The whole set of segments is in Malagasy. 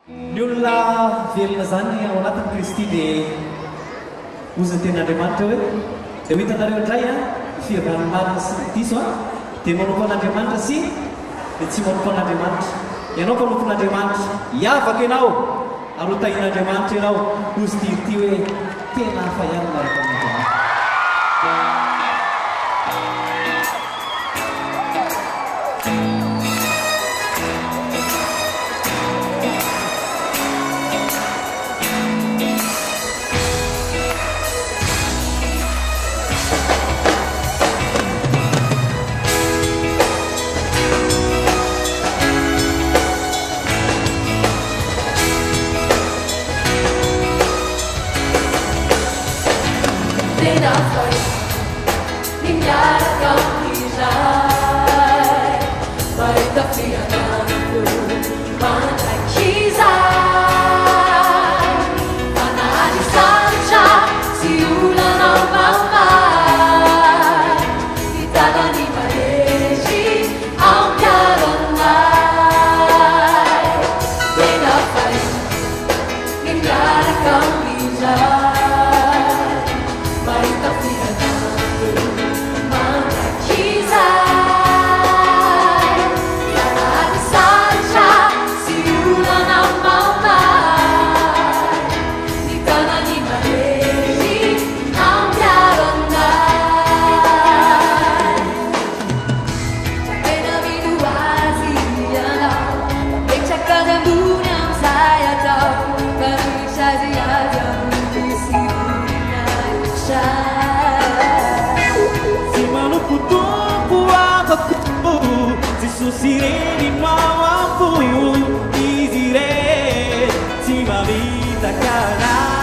Ny olona velona zany ao anatin'ny Kristy dia ozany ten'Andriamanitra hoe dia ho hitanareo indray a fihavan'ny marina sy ny diso a dia manompo an'Andriamanitra sy dia tsy manompo an'Andriamanitra. Ianao mpanompon'Andriamanitra hiavaka ianao ary ho tahian'Andriamanitra ianao ozy tirity hoe tena hafa ihany miaraka amin'Andriamanitra. Tena foi miaraka amin'izay mahita fiadanam mandrakizay fanary sarotra sy olana mamay hitanany mahery ao miaranay. Tena foi miaraka amin'izay sireni mau ampu izire si mamita kanau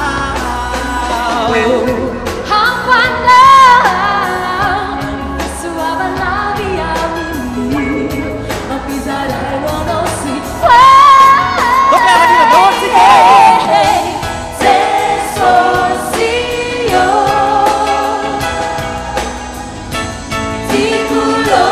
hampana suava la via mi appisare non si può se fossi io titolo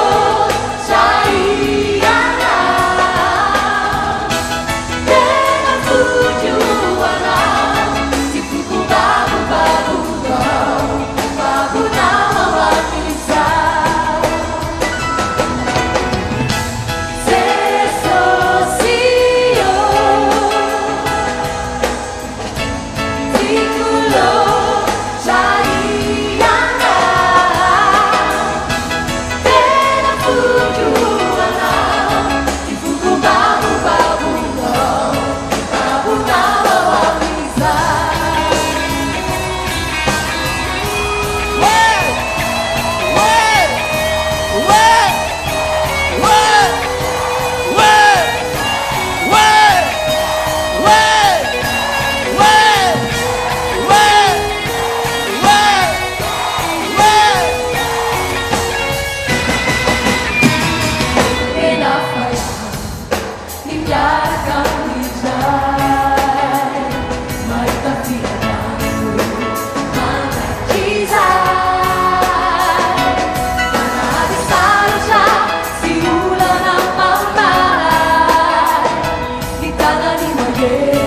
yeah.